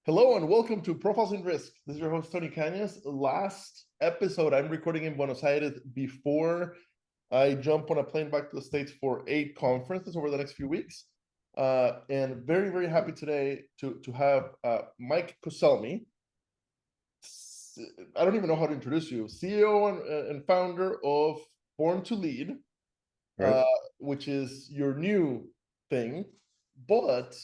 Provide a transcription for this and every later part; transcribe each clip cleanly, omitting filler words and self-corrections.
Hello and welcome to Profiles in Risk. This is your host, Tony Cañas. Last episode, I'm recording in Buenos Aires before I jump on a plane back to the States for 8 conferences over the next few weeks. And very, very happy today to have Mike Koscielny. I don't even know how to introduce you. CEO and founder of Born2Lead, Right. which is your new thing, but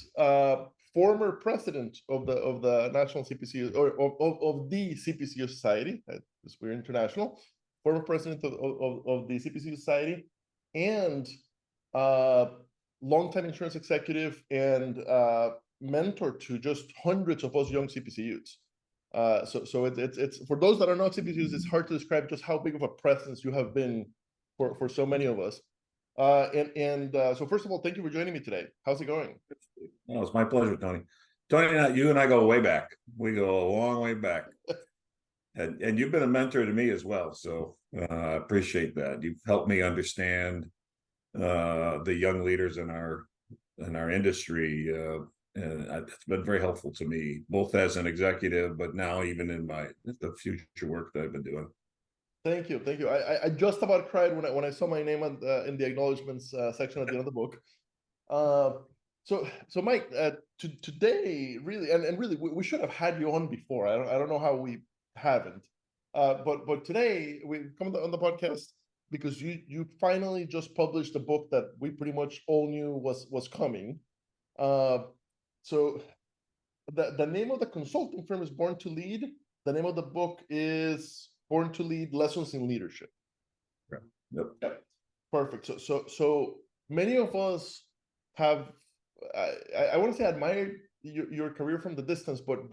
former president of the National CPCU or of the CPCU Society, because we're international, former president of the CPCU Society, and longtime insurance executive and mentor to just hundreds of us young CPCUs. So it's for those that are not CPCUs, it's hard to describe just how big of a presence you have been for so many of us. So first of all, thank you for joining me today. How's it going? Oh, it's my pleasure, Tony. Tony, you and I go way back. We go a long way back. and you've been a mentor to me as well. So I appreciate that. You've helped me understand the young leaders in our industry. And it's been very helpful to me, both as an executive, but now even in the future work that I've been doing. Thank you. I just about cried when I saw my name in the acknowledgements section at the end of the book. So Mike, today really, and really, we should have had you on before. I don't know how we haven't, but today we come on the podcast because you finally just published a book that we pretty much all knew was coming. So the name of the consulting firm is Born2Lead. The name of the book is Born2Lead: Lessons in Leadership. Yep. Yep. Perfect. So many of us have, I want to say, admired your career from the distance, but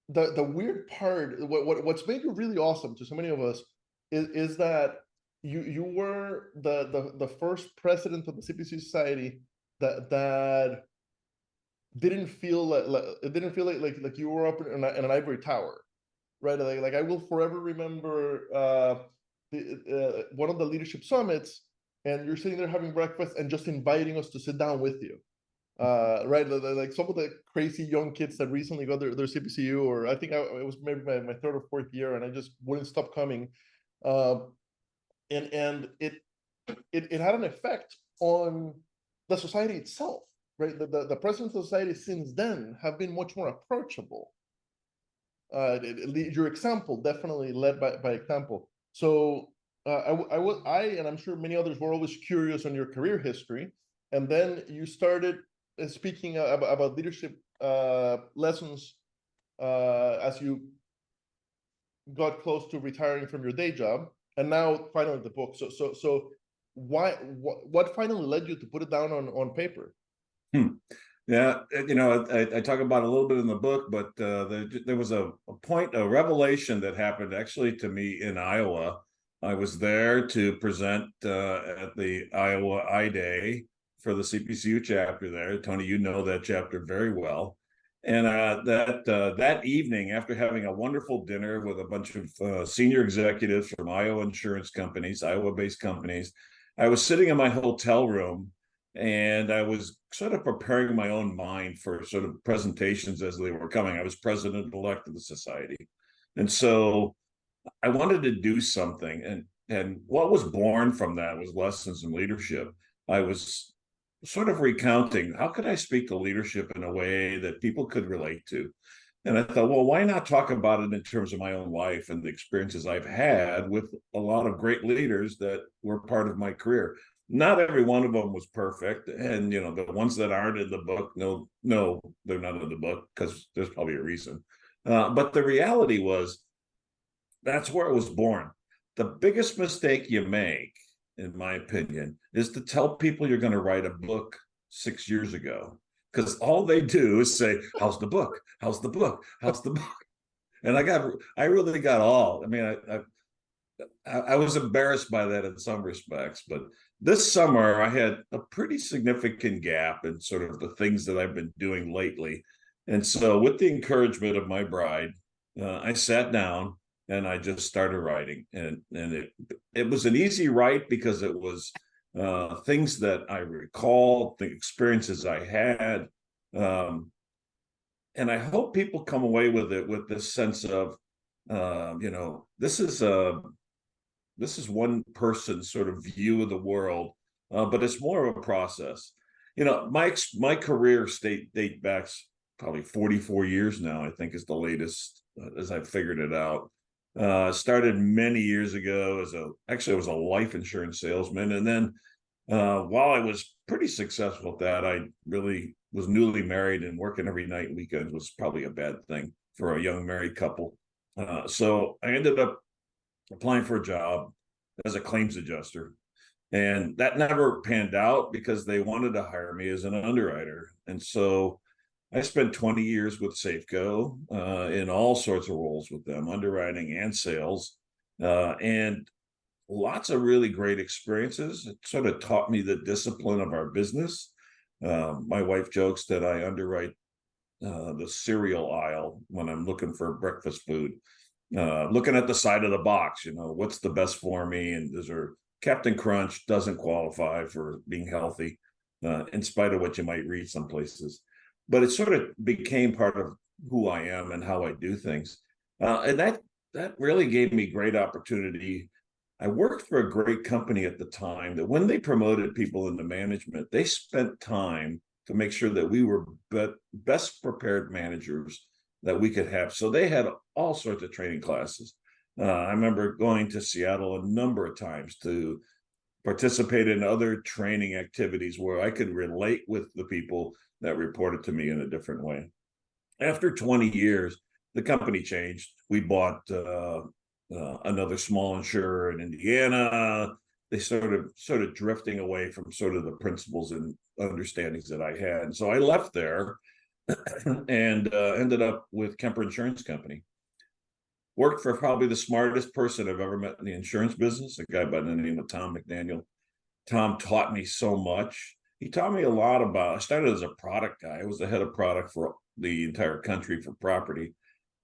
the weird part, what's made you really awesome to so many of us is that you were the first president of the CPCU Society that didn't feel like you were up in an ivory tower, right? Like I will forever remember one of the leadership summits, and you're sitting there having breakfast and just inviting us to sit down with you, right? Like some of the crazy young kids that recently got their CPCU, or I think it was maybe my 3rd or 4th year, and I just wouldn't stop coming. And it had an effect on the society itself, right? The presidents of society since then have been much more approachable. Your example definitely led by example. So I and I'm sure many others were always curious on your career history, and then you started speaking about leadership lessons as you got close to retiring from your day job, and now finally the book. So what finally led you to put it down on paper? Yeah, I talk about it a little bit in the book, but there was a revelation that happened actually to me in Iowa. I was there to present at the Iowa I-Day for the CPCU chapter there. Tony, you know that chapter very well. And that evening, after having a wonderful dinner with a bunch of senior executives from Iowa insurance companies, Iowa-based companies, I was sitting in my hotel room, and I was sort of preparing my own mind for sort of presentations as they were coming. I was president-elect of the society. And so I wanted to do something. And what was born from that was lessons in leadership. I was sort of recounting, how could I speak to leadership in a way that people could relate to? And I thought, well, why not talk about it in terms of my own life and the experiences I've had with a lot of great leaders that were part of my career. Not every one of them was perfect. And, the ones that aren't in the book, no, they're not in the book because there's probably a reason. But the reality was, that's where it was born. The biggest mistake you make, in my opinion, is to tell people you're going to write a book 6 years ago, because all they do is say, how's the book? How's the book? How's the book? And I really got all, I mean, I was embarrassed by that in some respects, but this summer I had a pretty significant gap in sort of the things that I've been doing lately. And so with the encouragement of my bride, I sat down and I just started writing. And it was an easy write because it was things that I recall, the experiences I had. And I hope people come away with it with this sense of, you know, this is one person's sort of view of the world, but it's more of a process. You know, my career date back probably 44 years now. I think is the latest as I've figured it out. Started many years ago as I was a life insurance salesman, and then while I was pretty successful at that, I really was newly married, and working every night and weekends was probably a bad thing for a young married couple. So I ended up applying for a job as a claims adjuster. And that never panned out because they wanted to hire me as an underwriter. And so I spent 20 years with Safeco in all sorts of roles with them, underwriting and sales, and lots of really great experiences. It sort of taught me the discipline of our business. My wife jokes that I underwrite the cereal aisle when I'm looking for breakfast food, looking at the side of the box, you know, what's the best for me? And is there Captain Crunch doesn't qualify for being healthy, in spite of what you might read some places. But it sort of became part of who I am and how I do things. And that really gave me great opportunity. I worked for a great company at the time that when they promoted people into management, they spent time to make sure that we were best prepared managers that we could have. So they had all sorts of training classes. I remember going to Seattle a number of times to participate in other training activities where I could relate with the people that reported to me in a different way. After 20 years, the company changed. We bought another small insurer in Indiana. They sort of drifting away from sort of the principles and understandings that I had. And so I left there and ended up with Kemper Insurance Company. Worked for probably the smartest person I've ever met in the insurance business, a guy by the name of Tom McDaniel. Tom taught me so much. He taught me a lot about, I started as a product guy. I was the head of product for the entire country for property,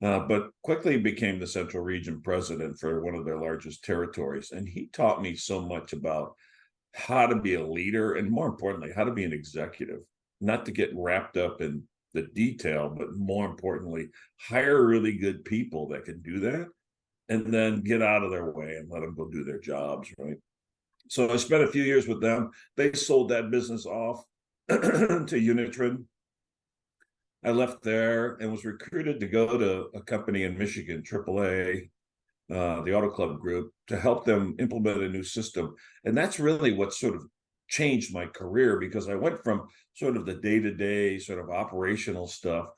but quickly became the central region president for one of their largest territories. And he taught me so much about how to be a leader and, more importantly, how to be an executive, not to get wrapped up in the detail, but more importantly, hire really good people that can do that and then get out of their way and let them go do their jobs, right? So I spent a few years with them. They sold that business off to Unitrid. I left there and was recruited to go to a company in Michigan, AAA, the Auto Club Group, to help them implement a new system. And that's really what sort of changed my career, because I went from sort of the day-to-day sort of operational stuff,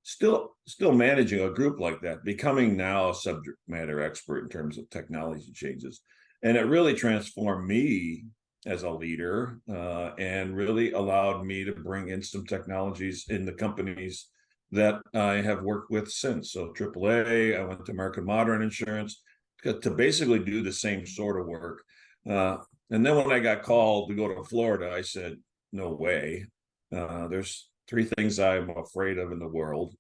still managing a group like that, becoming now a subject matter expert in terms of technology changes. And it really transformed me as a leader, and really allowed me to bring in some technologies in the companies that I have worked with since. So AAA, I went to American Modern Insurance to basically do the same sort of work. And then when I got called to go to Florida, I said, no way. There's three things I'm afraid of in the world: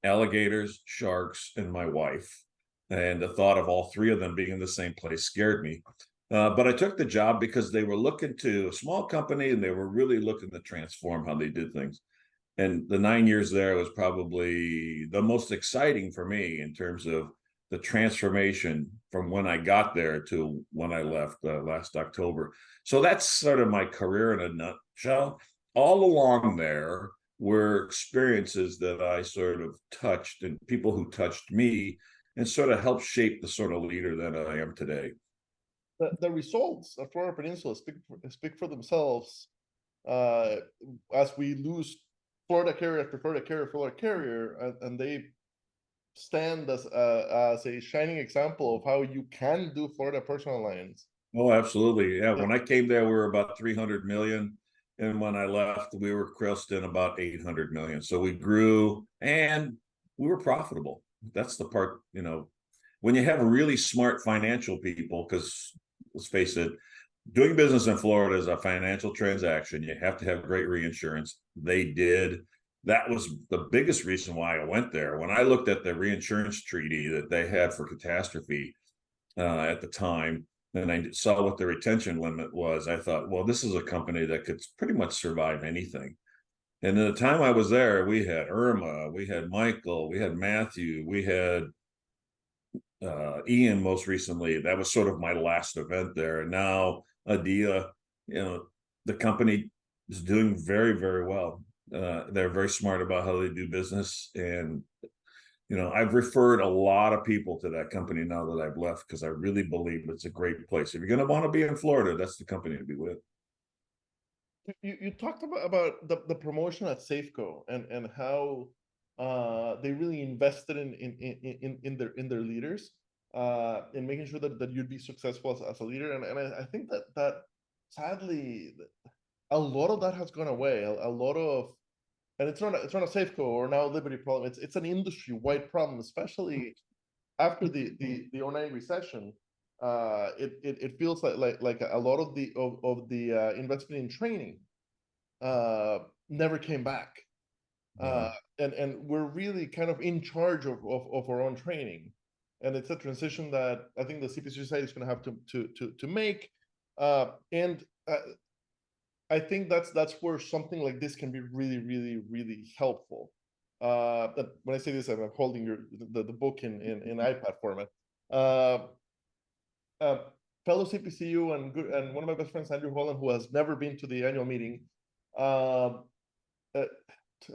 alligators, sharks, and my wife. And the thought of all three of them being in the same place scared me. But I took the job because they were looking to a small company and they were really looking to transform how they did things. And the 9 years there was probably the most exciting for me in terms of the transformation from when I got there to when I left last October. So that's sort of my career in a nutshell. All along there were experiences that I sort of touched and people who touched me and sort of helped shape the sort of leader that I am today. The results of Florida Peninsula speak for themselves. As we lose Florida carrier after Florida carrier, and they stand as a shining example of how you can do Florida personal lines. Oh, absolutely. Yeah. When I came there, we were about 300 million. And when I left, we were crossed in about 800 million. So we grew and we were profitable. That's the part, you know, when you have really smart financial people, because let's face it, doing business in Florida is a financial transaction. You have to have great reinsurance. They did. That was the biggest reason why I went there. When I looked at the reinsurance treaty that they had for catastrophe at the time, and I saw what the retention limit was, I thought, well, this is a company that could pretty much survive anything. And in the time I was there, we had Irma, we had Michael, we had Matthew, we had Ian most recently. That was sort of my last event there. And now Adia, the company is doing very, very well. They're very smart about how they do business. And, I've referred a lot of people to that company now that I've left because I really believe it's a great place. If you're going to want to be in Florida, that's the company to be with. You talked about the promotion at Safeco and how they really invested in their leaders, in making sure that you'd be successful as a leader. And I think that sadly a lot of that has gone away. A lot of, and it's not a Safeco or now Liberty problem. It's an industry wide problem, especially after the '09 recession. It feels like a lot of the investment in training never came back. Yeah. And we're really kind of in charge of our own training, and it's a transition that I think the CPCU Society is going to have to make. And I think that's where something like this can be really, really, really helpful. But when I say this, I'm holding the book in iPad format. Uh, uh, Fellow CPCU and one of my best friends, Andrew Holland, who has never been to the annual meeting, uh,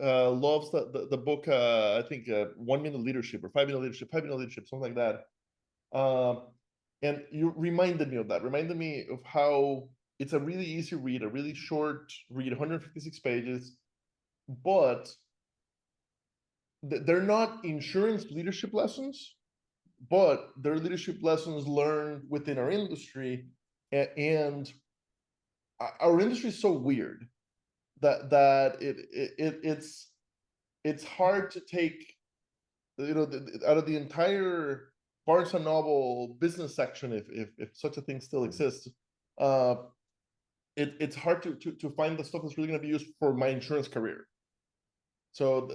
loves the book. I think 1 Minute Leadership or 5 Minute Leadership, 5 Minute Leadership, something like that. And you reminded me of that. Reminded me of how it's a really easy read, a really short read, 156 pages, but they're not insurance leadership lessons, but they're leadership lessons learned within our industry. And our industry is so weird that it's hard to take, out of the entire Barnes and Noble business section, if such a thing still exists. It's hard to find the stuff that's really going to be used for my insurance career. So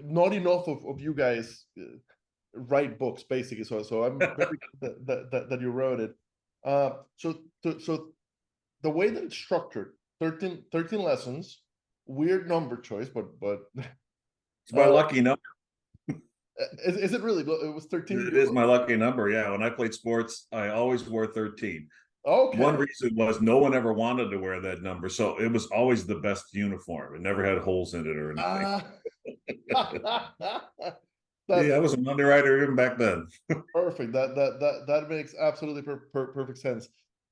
not enough of you guys write books, basically. So I'm very that you wrote it. So the way that it's structured, 13 lessons, weird number choice, but It's my lucky number. is it really? It was 13. It is my lucky number. Yeah. When I played sports, I always wore 13. One Okay. reason was no one ever wanted to wear that number. So it was always the best uniform. It never had holes in it or anything. That Yeah, I was an underwriter even back then. perfect. That makes absolutely perfect sense.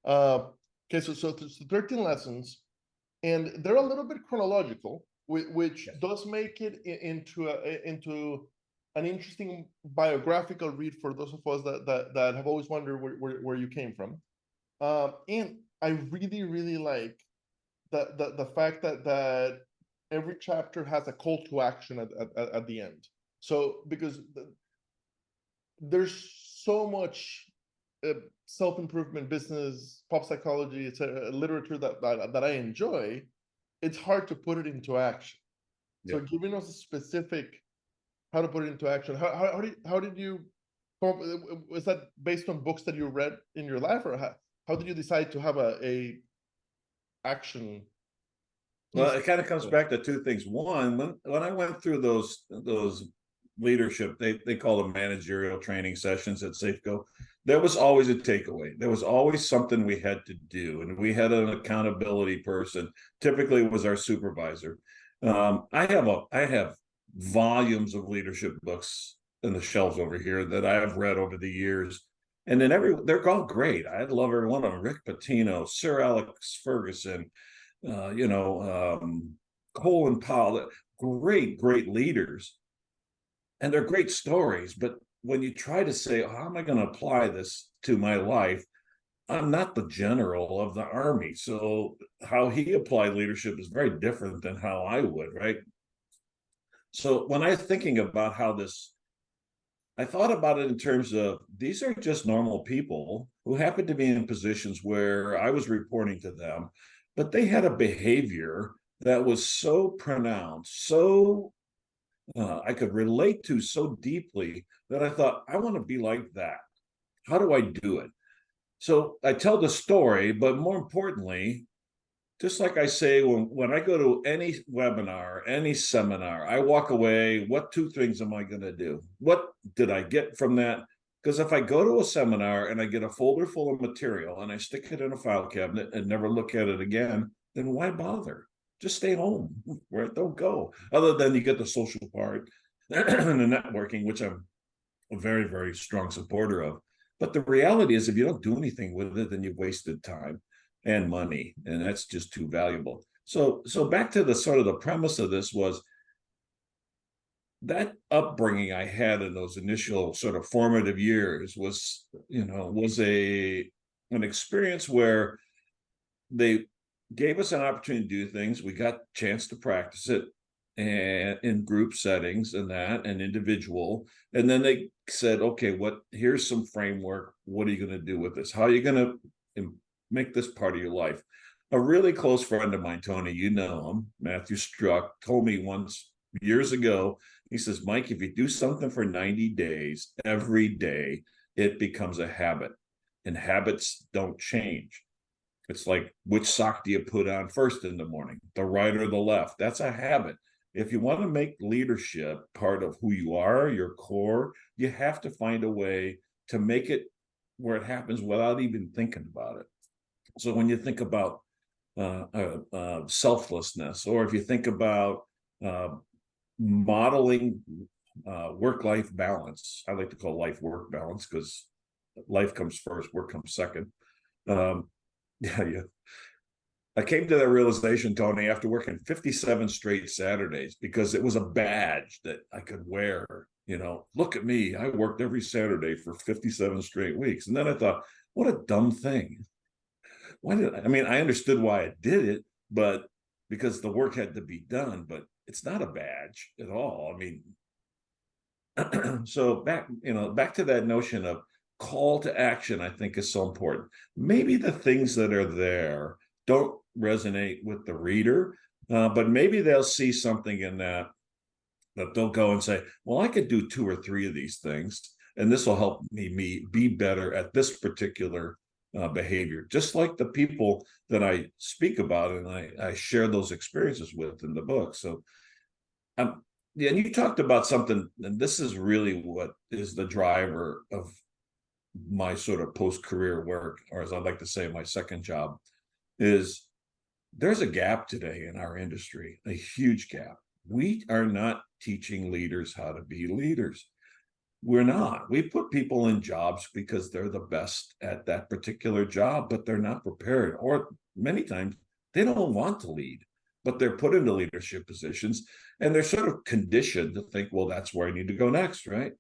Okay, so 13 lessons, and they're a little bit chronological, which Yes. does make it into an interesting biographical read for those of us that have always wondered where you came from. And I really, really like the fact that every chapter has a call to action at the end. So because there's so much self-improvement, business, pop psychology, etc., literature that I enjoy, it's hard to put it into action. Yeah. So giving us a specific how to put it into action. How did you was that based on books that you read in your life, or how did you decide to have a action Well, piece? it kind of comes back to two things. One, when I went through those leadership, they call them managerial training sessions at Safeco, there was always a takeaway. There was always something we had to do, and we had an accountability person. Typically, it was our supervisor. I have volumes of leadership books in the shelves over here that I have read over the years. And then they're all great. I love every one of them. Rick Pitino, Sir Alex Ferguson, Colin Powell, great leaders, and they're great stories. But when you try to say, oh, how am I going to apply this to my life? I'm not the general of the army. So how he applied leadership is very different than how I would, right? So when I'm thinking about I thought about it in terms of these are just normal people who happen to be in positions where I was reporting to them, but they had a behavior that was so pronounced, so I could relate to so deeply that I thought, I want to be like that. How do I do it? So I tell the story, but more importantly, just like I say, when I go to any webinar, any seminar, I walk away, what two things am I going to do? What did I get from that? Because if I go to a seminar and I get a folder full of material and I stick it in a file cabinet and never look at it again, then why bother? Just stay home, right? Don't go. Other than you get the social part and the networking, which I'm a very, very strong supporter of. But the reality is, if you don't do anything with it, then you've wasted time and money, and that's just too valuable. So back to the sort of the premise of this was that upbringing I had in those initial sort of formative years was, was an experience where they gave us an opportunity to do things. We got a chance to practice it and in group settings and that and individual. And then they said, okay, here's some framework. What are you going to do with this? How are you going to make this part of your life? A really close friend of mine, Tony, you know him, Matthew Struck, told me once years ago, he says, Mike, if you do something for 90 days, every day, it becomes a habit, and habits don't change. It's like, which sock do you put on first in the morning, the right or the left? That's a habit. If you want to make leadership part of who you are, your core, you have to find a way to make it where it happens without even thinking about it. So when you think about selflessness, or if you think about modeling work-life balance, I like to call life work balance because life comes first, work comes second. Yeah. I came to that realization, Tony, after working 57 straight Saturdays, because it was a badge that I could wear. Look at me. I worked every Saturday for 57 straight weeks. And then I thought, what a dumb thing. I understood why I did it, but because the work had to be done, but it's not a badge at all. So back to that notion of call to action, I think is so important. Maybe the things that are there don't resonate with the reader, but maybe they'll see something in that they'll go and say, well, I could do 2 or 3 of these things, and this will help me be better at this particular behavior, just like the people that I speak about and I share those experiences with in the book. So yeah, and you talked about something, and this is really what is the driver of my sort of post-career work, or as I like to say, my second job, is there's a gap today in our industry, a huge gap. We are not teaching leaders how to be leaders. We're not. We put people in jobs because they're the best at that particular job, but they're not prepared, or many times they don't want to lead, but they're put into leadership positions and they're sort of conditioned to think, well, that's where I need to go next, right?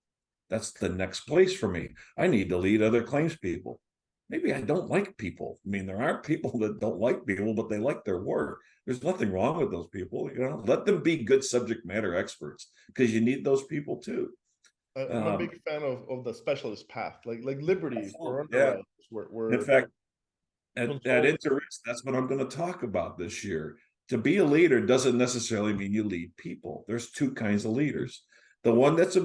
That's the next place for me. I need to lead other claims people. Maybe I don't like people. There are people that don't like people, but they like their work. There's nothing wrong with those people. Let them be good subject matter experts, because you need those people too. I'm a big fan of the specialist path, like Liberty or Yeah. Underwriters, where In fact, at Interest, that's what I'm going to talk about this year. To be a leader doesn't necessarily mean you lead people. There's 2 kinds of leaders. The one that's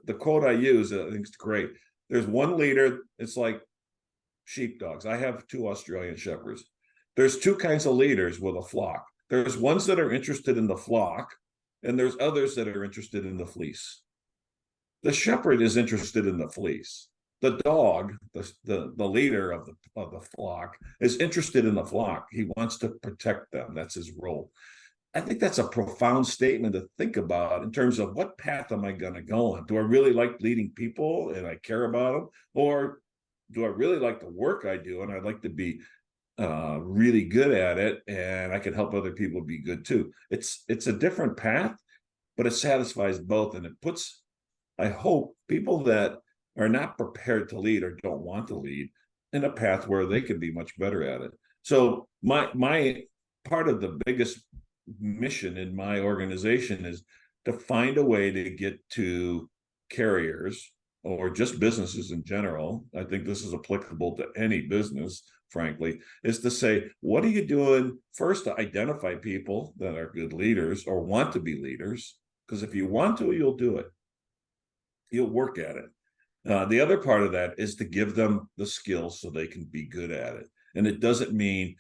the quote I use, I think it's great. There's one leader, it's like sheepdogs. I have 2 Australian shepherds. There's 2 kinds of leaders with a flock. There's ones that are interested in the flock, and there's others that are interested in the fleece. The shepherd is interested in the fleece. The dog, the leader of the flock, is interested in the flock. He wants to protect them. That's his role. I think that's a profound statement to think about in terms of what path am I going to go on? Do I really like leading people and I care about them? Or do I really like the work I do and I'd like to be really good at it, and I can help other people be good too? It's a different path, but it satisfies both, and it puts, I hope, people that are not prepared to lead or don't want to lead in a path where they can be much better at it. So my part of the biggest mission in my organization is to find a way to get to carriers or just businesses in general. I think this is applicable to any business, frankly, is to say, what are you doing first to identify people that are good leaders or want to be leaders? Because if you want to, you'll do it. You'll work at it. The other part of that is to give them the skills so they can be good at it. And it doesn't mean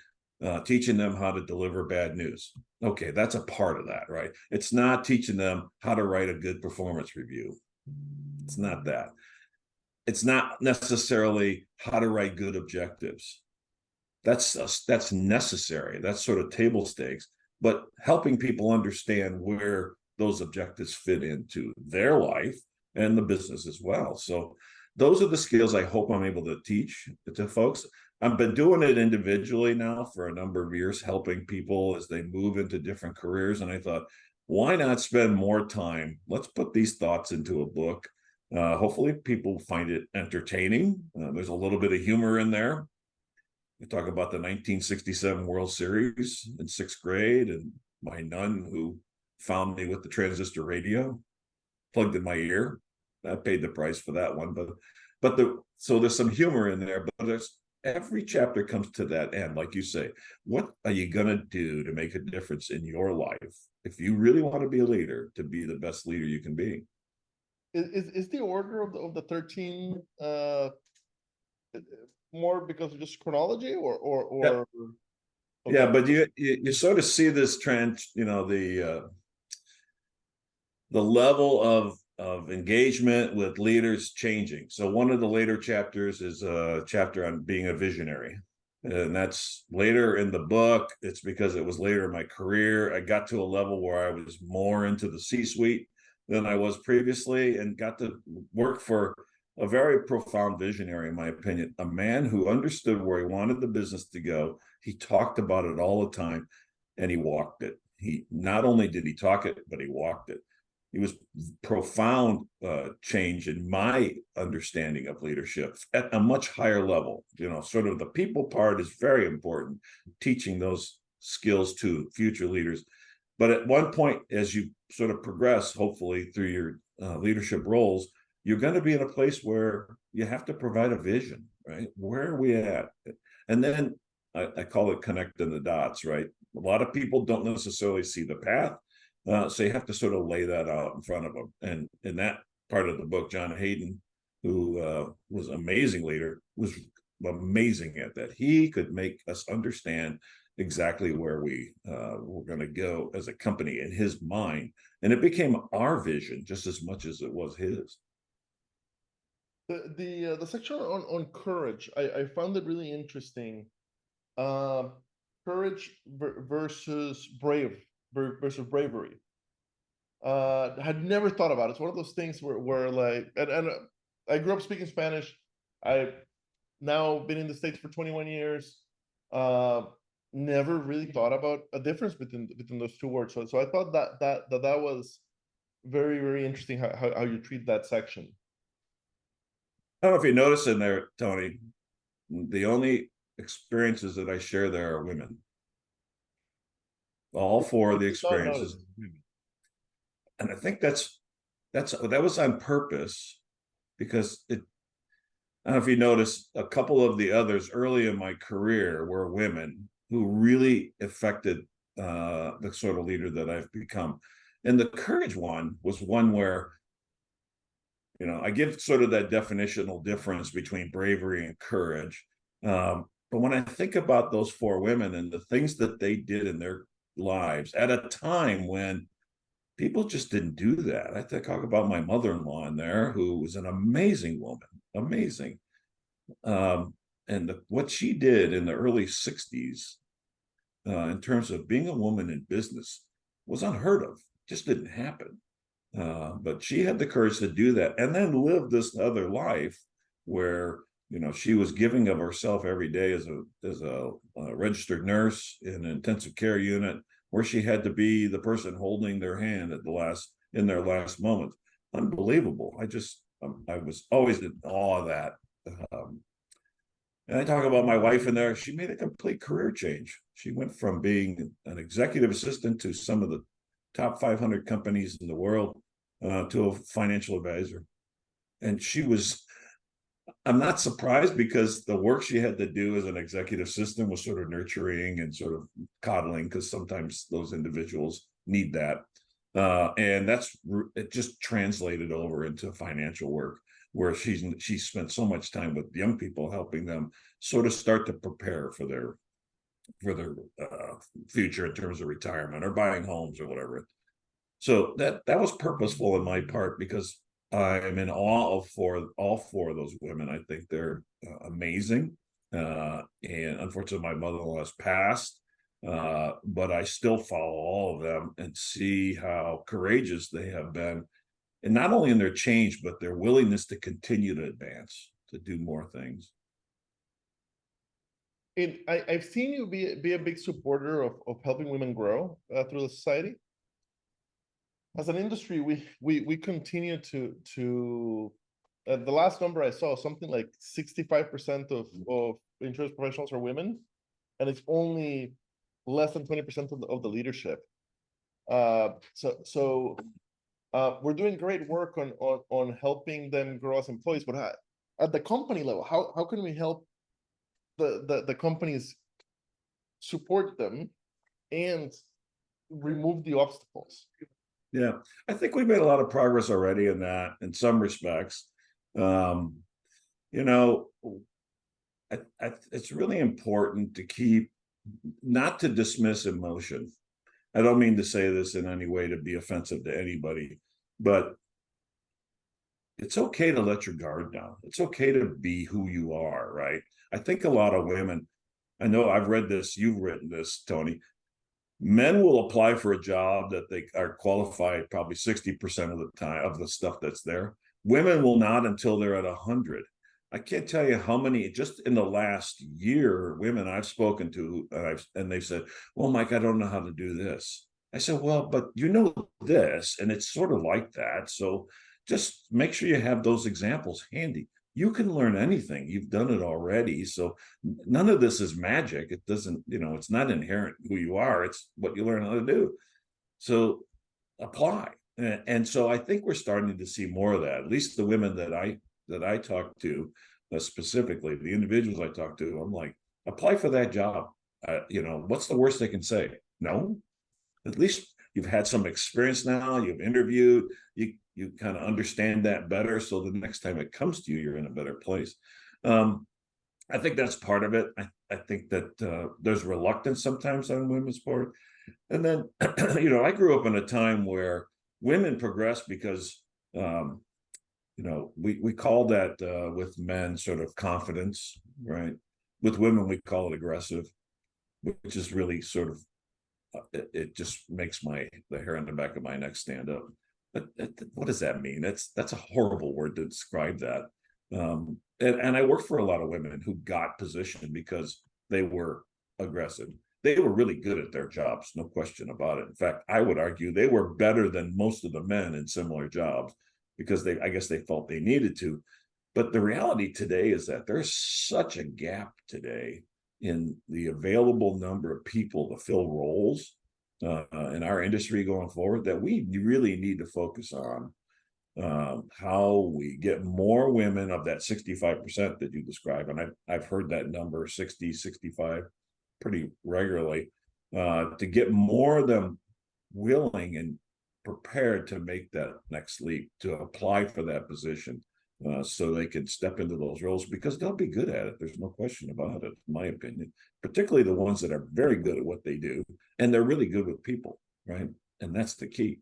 teaching them how to deliver bad news. Okay, that's a part of that, right? It's not teaching them how to write a good performance review. It's not that. It's not necessarily how to write good objectives. That's necessary. That's sort of table stakes, but helping people understand where those objectives fit into their life and the business as well. So those are the skills I hope I'm able to teach to folks. I've been doing it individually now for a number of years, helping people as they move into different careers. And I thought, why not spend more time? Let's put these thoughts into a book. Hopefully people find it entertaining. There's a little bit of humor in there. We talk about the 1967 World Series in sixth grade and my nun who found me with the transistor radio plugged in my ear. I paid the price for that one, so there's some humor in there, but there's every chapter comes to that end. Like you say, what are you going to do to make a difference in your life if you really want to be a leader, to be the best leader you can be? Is the order of the 13 more because of just chronology Yeah. Okay. Yeah, but you sort of see this trend, the level of engagement with leaders changing. So one of the later chapters is a chapter on being a visionary. And that's later in the book. It's because it was later in my career. I got to a level where I was more into the C-suite than I was previously and got to work for a very profound visionary, in my opinion, a man who understood where he wanted the business to go. He talked about it all the time and he walked it. He not only did he talk it, but he walked it. It was profound change in my understanding of leadership at a much higher level. Sort of the people part is very important, teaching those skills to future leaders. But at one point, as you sort of progress, hopefully through your leadership roles, you're going to be in a place where you have to provide a vision, right? Where are we at? And then I call it connecting the dots, right? A lot of people don't necessarily see the path. So you have to sort of lay that out in front of them. And in that part of the book, John Hayden, who was an amazing leader, was amazing at that. He could make us understand exactly where we were going to go as a company in his mind. And it became our vision just as much as it was his. The section on courage, I found it really interesting. Courage versus bravery. Had never thought about it. It's one of those things where like, and I grew up speaking Spanish. I've now been in the States for 21 years. Never really thought about a difference between those two words. So I thought that was very, very interesting how you treat that section. I don't know if you notice in there, Tony, the only experiences that I share there are women. All four of the experiences. And I think that was on purpose because I don't know if you notice, a couple of the others early in my career were women who really affected the sort of leader that I've become. And the courage one was one where, I give sort of that definitional difference between bravery and courage. But when I think about those four women and the things that they did in their lives at a time when people just didn't do that. I talk about my mother-in-law in there, who was an amazing woman, amazing. And what she did in the early 60s in terms of being a woman in business was unheard of, just didn't happen. But she had the courage to do that and then live this other life where, she was giving of herself every day as a registered nurse in an intensive care unit, where she had to be the person holding their hand in their last moment. Unbelievable. I was always in awe of that. And I talk about my wife in there. She made a complete career change. She went from being an executive assistant to some of the top 500 companies in the world to a financial advisor. And I'm not surprised because the work she had to do as an executive assistant was sort of nurturing and sort of coddling, because sometimes those individuals need that. And it just translated over into financial work, where she spent so much time with young people, helping them sort of start to prepare for for their future in terms of retirement or buying homes or whatever. So that was purposeful in my part because I'm in awe of all four of those women. I think they're amazing. And unfortunately, my mother-in-law has passed, but I still follow all of them and see how courageous they have been, and not only in their change, but their willingness to continue to advance, to do more things. I've seen you be a big supporter of helping women grow through the society. As an industry, we continue to the last number I saw, something like 65% of insurance professionals are women, and it's only less than 20% of the leadership. We're doing great work on helping them grow as employees, but at the company level, how can we help the companies support them and remove the obstacles? Yeah, I think we've made a lot of progress already in that, in some respects. You know, it's really important to keep, not to dismiss emotion. I don't mean to say this in any way to be offensive to anybody, but it's okay to let your guard down. It's okay to be who you are, right? I think a lot of women, I know I've read this, you've written this, Tony. Men will apply for a job that they are qualified probably 60% of the time of the stuff that's there. Women will not until they're at 100. I can't tell you how many, just in the last year, women I've spoken to, and they've said, well, Mike, I don't know how to do this. I said, well, but you know this, and it's sort of like that. So just make sure you have those examples handy. You can learn anything. You've done it already. So none of this is magic. It doesn't, it's not inherent who you are. It's what you learn how to do. So apply. And so I think we're starting to see more of that. At least the women that I talk to, specifically the individuals I talk to, I'm like, apply for that job. What's the worst they can say? No. At least you've had some experience now. You've interviewed. You kind of understand that better. So the next time it comes to you, you're in a better place. I think that's part of it. I think that there's reluctance sometimes on women's part. And then, I grew up in a time where women progressed because, we call that with men sort of confidence, right? With women, we call it aggressive, which is really sort of, it just makes the hair on the back of my neck stand up. But what does that mean? That's a horrible word to describe that. And I worked for a lot of women who got positioned because they were aggressive. They were really good at their jobs, no question about it. In fact, I would argue they were better than most of the men in similar jobs because I guess they felt they needed to. But the reality today is that there's such a gap today in the available number of people to fill roles in our industry going forward that we really need to focus on how we get more women of that 65% that you describe. And I've heard that number 60, 65 pretty regularly, to get more of them willing and prepared to make that next leap, to apply for that position, so they can step into those roles because they'll be good at it. There's no question about it, in my opinion, particularly the ones that are very good at what they do and they're really good with people, right? And that's the key.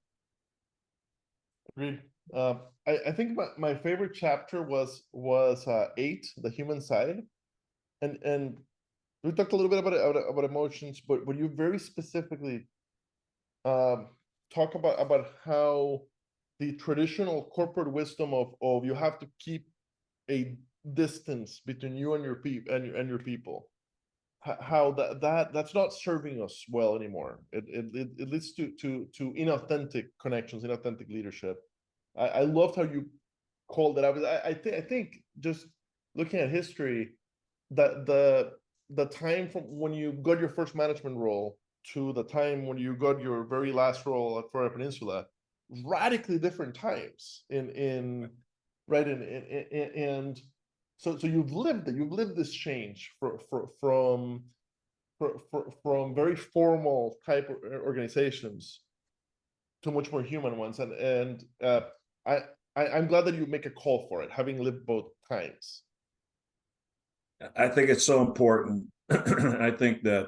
Agreed. I think my favorite chapter was 8, the human side, and we talked a little bit about emotions, but you very specifically talk about how the traditional corporate wisdom of you have to keep a distance between you and your people, how that's not serving us well anymore. It leads to inauthentic connections, inauthentic leadership. I loved how you called it out. I think just looking at history, that the time from when you got your first management role to the time when you got your very last role at Florida Peninsula, radically different times in right and so you've lived it. You've lived this change from very formal type of organizations to much more human ones, and I'm glad that you make a call for it, having lived both times. I think it's so important. I think that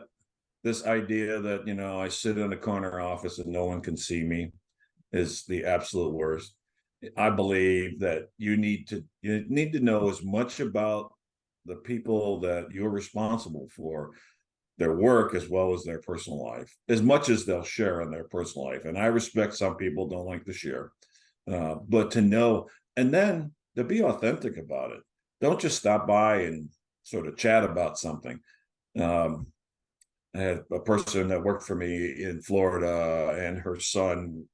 this idea that, I sit in a corner office and no one can see me is the absolute worst. I believe that you need to know as much about the people that you're responsible for, their work as well as their personal life, as much as they'll share in their personal life. And I respect some people don't like to share, but to know, and then to be authentic about it. Don't just stop by and sort of chat about something. Um, I had a person that worked for me in Florida, and her son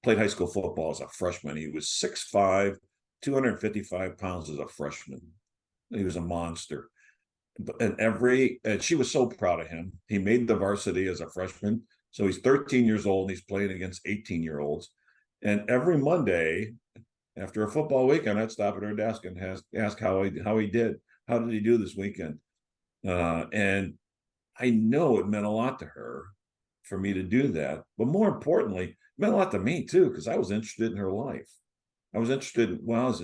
played high school football as a freshman. He was 6'5", 255 pounds as a freshman. He was a monster. And she was so proud of him. He made the varsity as a freshman. So he's 13 years old and he's playing against 18-year-olds. And every Monday after a football weekend, I'd stop at her desk and ask how he did. How did he do this weekend? And I know it meant a lot to her for me to do that. But more importantly, it meant a lot to me too, because I was interested in her life. I was interested in, well,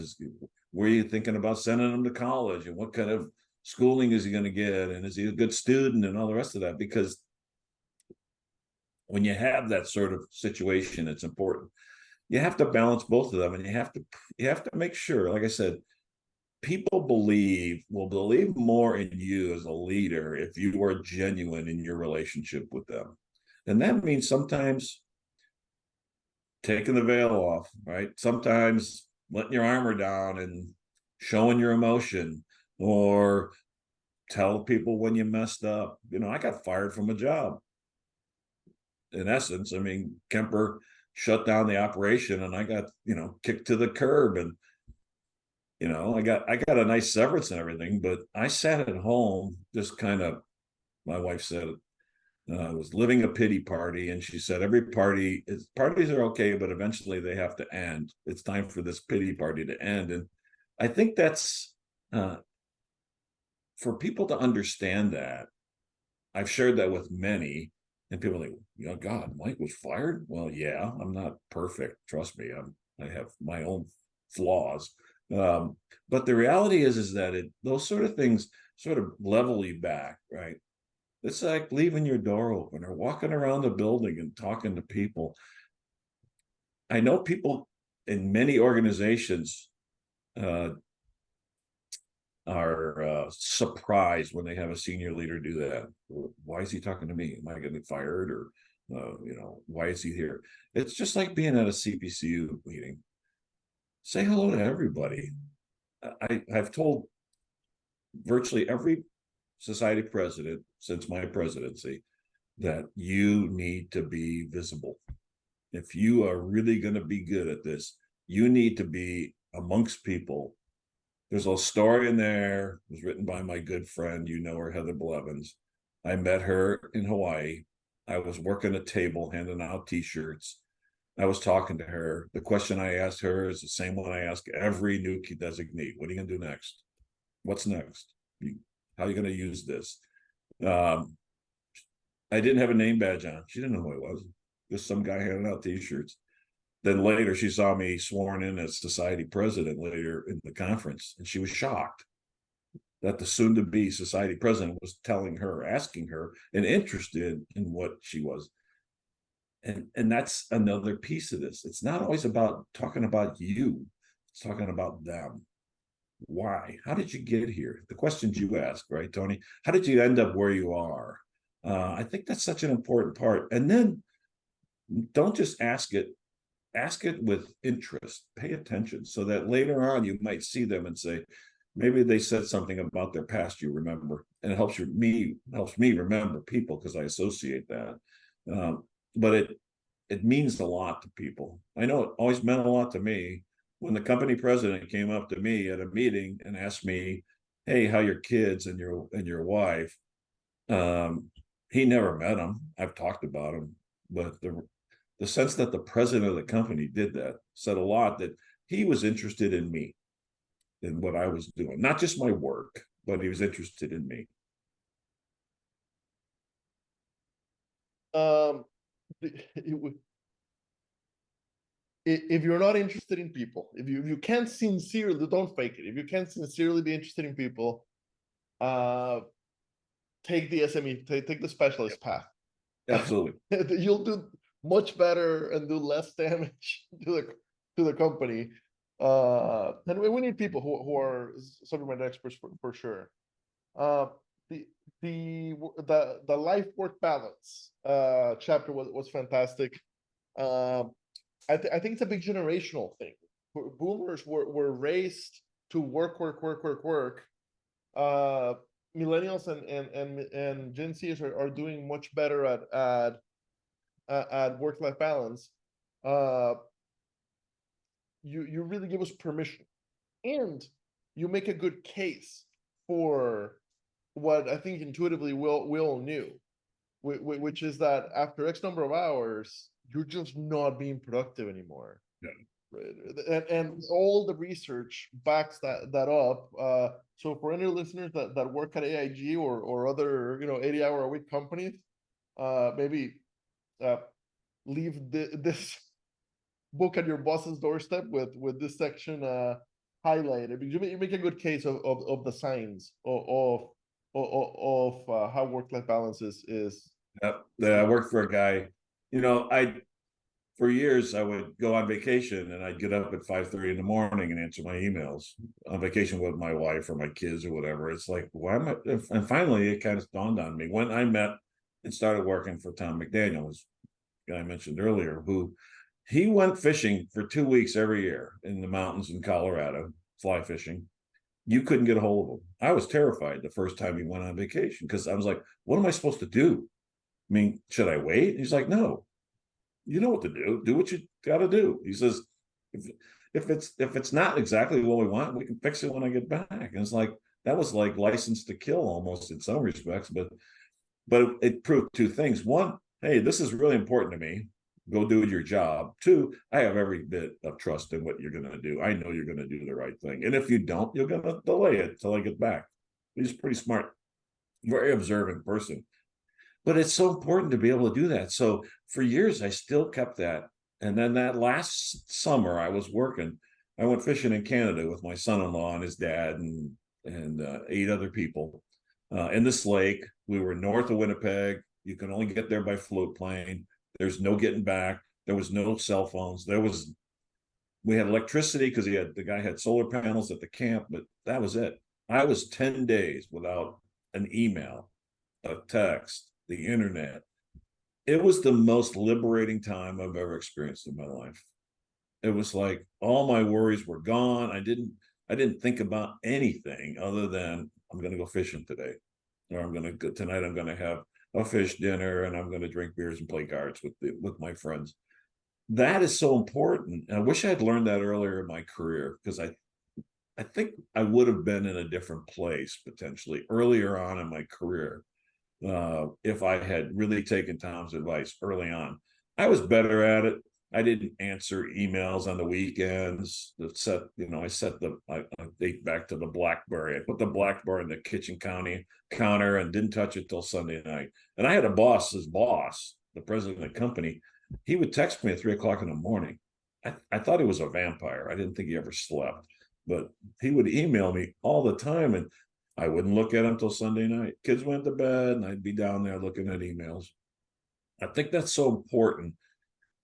were you thinking about sending him to college, and what kind of schooling is he going to get, and is he a good student, and all the rest of that? Because when you have that sort of situation, it's important. You have to balance both of them, and you have to make sure, like I said, people will believe more in you as a leader if you are genuine in your relationship with them. And that means sometimes taking the veil off, right? Sometimes letting your armor down and showing your emotion, or tell people when you messed up. I got fired from a job. In essence, I mean, Kemper shut down the operation and I got, kicked to the curb, and I got a nice severance and everything, but I sat at home just kind of, my wife said, I was living a pity party, and she said every parties are okay, but eventually they have to end. It's time for this pity party to end. And I think that's for people to understand that. I've shared that with many, and people are like, God, Mike was fired. Well, yeah, I'm not perfect, trust me. I have my own flaws, but the reality is that those sort of things sort of level you back, right? It's like leaving your door open or walking around the building and talking to people. I know people in many organizations uh, are surprised when they have a senior leader do that. Why is he talking to me? Am I getting fired? Or, why is he here? It's just like being at a CPCU meeting. Say hello to everybody. I've told virtually every society president since my presidency that you need to be visible. If you are really going to be good at this, you need to be amongst people. There's a story in there. It was written by my good friend, her, Heather Blevins. I met her in Hawaii. I was working a table, handing out T-shirts. I was talking to her. The question I asked her is the same one I ask every new designee. What are you going to do next? What's next? How are you going to use this? I didn't have a name badge on. She didn't know who I was. Just some guy handing out T-shirts. Then later, she saw me sworn in as society president later in the conference, and she was shocked that the soon-to-be society president was asking her, and interested in what she was. And that's another piece of this. It's not always about talking about you. It's talking about them. Why? How did you get here? The questions you ask, right, Tony? How did you end up where you are? I think that's such an important part. And then don't just ask it with interest. Pay attention, so that later on you might see them and say, maybe they said something about their past you remember, and it helps me remember people because I associate that. But it means a lot to people. I know it always meant a lot to me when the company president came up to me at a meeting and asked me, "Hey, how your kids and your wife?" He never met them. I've talked about them, but the sense that the president of the company did that said a lot, that he was interested in me, in what I was doing, not just my work, but he was interested in me. Um, if you're not interested in people, if you can't sincerely, don't fake it. If you can't sincerely be interested in people, take the SME, take the specialist path. Absolutely. You'll do much better and do less damage to the company. And we need people who are subject matter experts for sure. Uh, the the life work balance chapter was fantastic. I think it's a big generational thing. Boomers were raised to work. Uh, Millennials and Gen Zs are doing much better at work-life balance. Uh, you really give us permission, and you make a good case for what I think intuitively we all knew, which is that after X number of hours, you're just not being productive anymore. Yeah. And all the research backs that up. So for any listeners that work at AIG or other 80-hour-a-week companies, maybe leave this book at your boss's doorstep with this section highlighted, because you make a good case of the signs of how work-life balance is. Yeah, I worked for a guy, for years I would go on vacation and I'd get up at 5:30 in the morning and answer my emails on vacation with my wife or my kids or whatever. It's like, why am I? And finally it kind of dawned on me when I met and started working for Tom McDaniel, the guy I mentioned earlier, who he went fishing for 2 weeks every year in the mountains in Colorado, fly fishing. You couldn't get a hold of him. I was terrified the first time he went on vacation because I was like, what am I supposed to do? I mean, should I wait? He's like, no, you know what to do. Do what you got to do. He says, if it's not exactly what we want, we can fix it when I get back. And it's like that was like License to Kill almost in some respects, but it proved two things. One, hey, this is really important to me. Go do your job. Two, I have every bit of trust in what you're going to do. I know you're going to do the right thing. And if you don't, you're going to delay it till I get back. He's pretty smart, very observant person. But it's so important to be able to do that. So for years, I still kept that. And then that last summer, I went fishing in Canada with my son-in-law and his dad and 8 other people in this lake. We were north of Winnipeg. You can only get there by float plane. There's no getting back. There was no cell phones. We had electricity because the guy had solar panels at the camp, but that was it. I was 10 days without an email, a text, the internet. It was the most liberating time I've ever experienced in my life. It was like all my worries were gone. I didn't think about anything other than I'm going to go fishing today, or I'm going to go tonight. I'm going to have a fish dinner and I'm going to drink beers and play cards with my friends. That is so important. And I wish I had learned that earlier in my career, because I think I would have been in a different place potentially earlier on in my career if I had really taken Tom's advice early on. I was better at it. I didn't answer emails on the weekends. I date back to the BlackBerry. I put the BlackBerry in the kitchen counter and didn't touch it till Sunday night. And I had a boss, his boss, the president of the company. He would text me at 3:00 in the morning. I thought he was a vampire. I didn't think he ever slept, but he would email me all the time, and I wouldn't look at them till Sunday night. Kids went to bed, and I'd be down there looking at emails. I think that's so important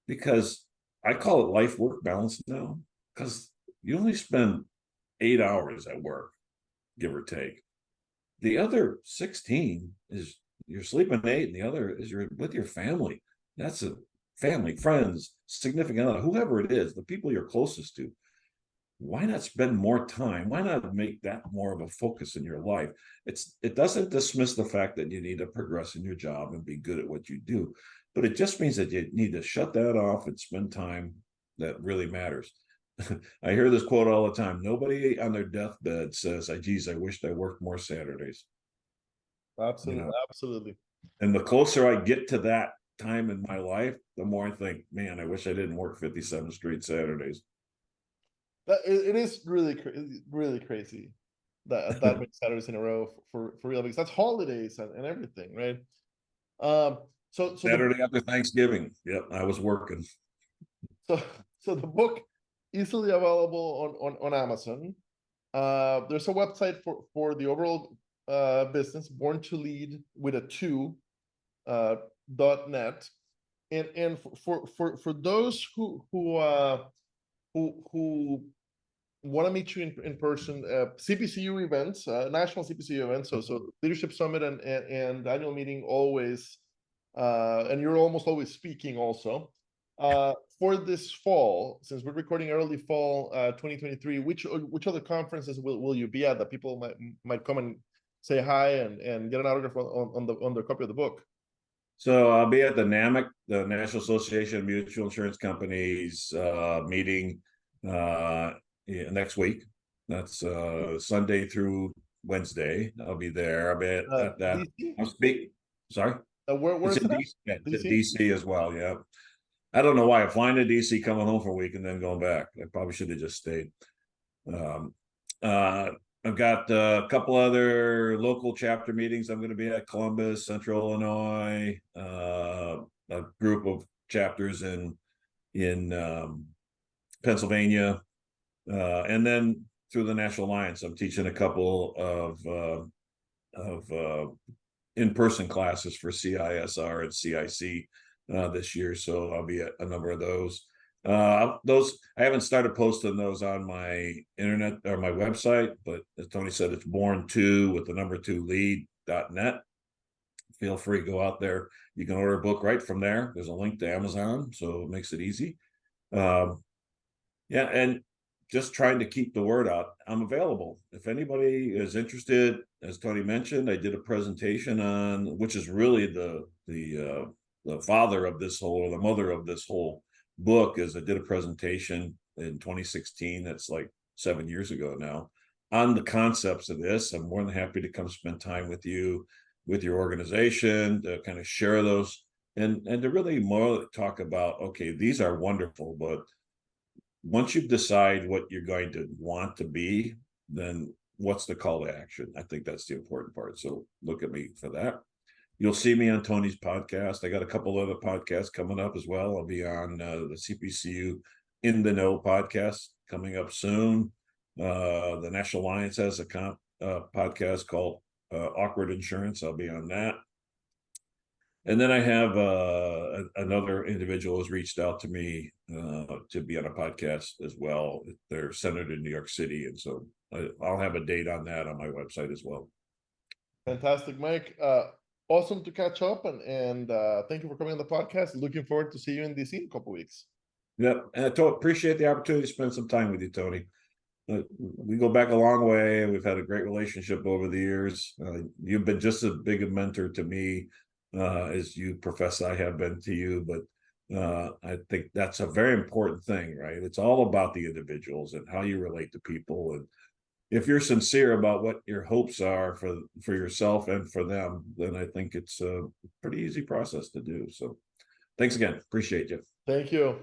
because I call it life work balance now, because you only spend 8 hours at work, give or take. The other 16 is you're sleeping 8, and the other is you're with your family. That's a family, friends, significant other, whoever it is, the people you're closest to. Why not spend more time? Why not make that more of a focus in your life? It doesn't dismiss the fact that you need to progress in your job and be good at what you do, but it just means that you need to shut that off and spend time that really matters. I hear this quote all the time. Nobody on their deathbed says, geez, I wished I worked more Saturdays. Absolutely, absolutely. And the closer I get to that time in my life, the more I think, man, I wish I didn't work 57 straight Saturdays. It is really really crazy that many Saturdays in a row for real, because that's holidays and everything, right? So Saturday after Thanksgiving, yep, I was working. So the book easily available on Amazon. There's a website for the overall business, Born2Lead with a 2 .net, and for those who want to meet you in person, CPCU events, national CPCU events, so Leadership Summit and annual meeting always, and you're almost always speaking also. For this fall, since we're recording early fall 2023, which other conferences will you be at that people might come and say hi and get an autograph on their copy of the book? So I'll be at the NAMIC, the National Association of Mutual Insurance Companies meeting next week. That's Sunday through Wednesday. I'll be there. I'll be at that. DC? I'm speaking. Sorry. Where is it? DC as well. Yeah. I don't know why I'm flying to DC, coming home for a week, and then going back. I probably should have just stayed. I've got a couple other local chapter meetings. I'm going to be at Columbus, Central Illinois, a group of chapters in Pennsylvania, and then through the National Alliance, I'm teaching a couple of in-person classes for CISR and CIC this year. So I'll be at a number of those. Those I haven't started posting those on my internet or my website, but as Tony said, it's Born2 with the number 2lead.net. Feel free to go out there. You can order a book right from there. There's a link to Amazon, so it makes it easy. Yeah, and just trying to keep the word out. I'm available if anybody is interested. As Tony mentioned, I did a presentation on, which is really the father of this whole, or the mother of this whole book, is I did a presentation in 2016. That's like 7 years ago now, on the concepts of this. I'm more than happy to come spend time with you, with your organization, to kind of share those and to really more talk about, okay, these are wonderful, but once you decide what you're going to want to be, then what's the call to action? I think that's the important part. So look at me for that. You'll see me on Tony's podcast. I got a couple other podcasts coming up as well. I'll be on the CPCU In the Know podcast coming up soon. The National Alliance has a podcast called Awkward Insurance. I'll be on that. And then I have another individual has reached out to me to be on a podcast as well. They're centered in New York City. And so I'll have a date on that on my website as well. Fantastic, Mike. Awesome to catch up, and thank you for coming on the podcast. Looking forward to see you in DC in a couple of weeks. Yep, and I appreciate the opportunity to spend some time with you, Tony. We go back a long way, and we've had a great relationship over the years. You've been just as big a mentor to me as you profess I have been to you, but I think that's a very important thing, right? It's all about the individuals and how you relate to people, and if you're sincere about what your hopes are for yourself and for them, then I think it's a pretty easy process to do. So thanks again. Appreciate you. Thank you.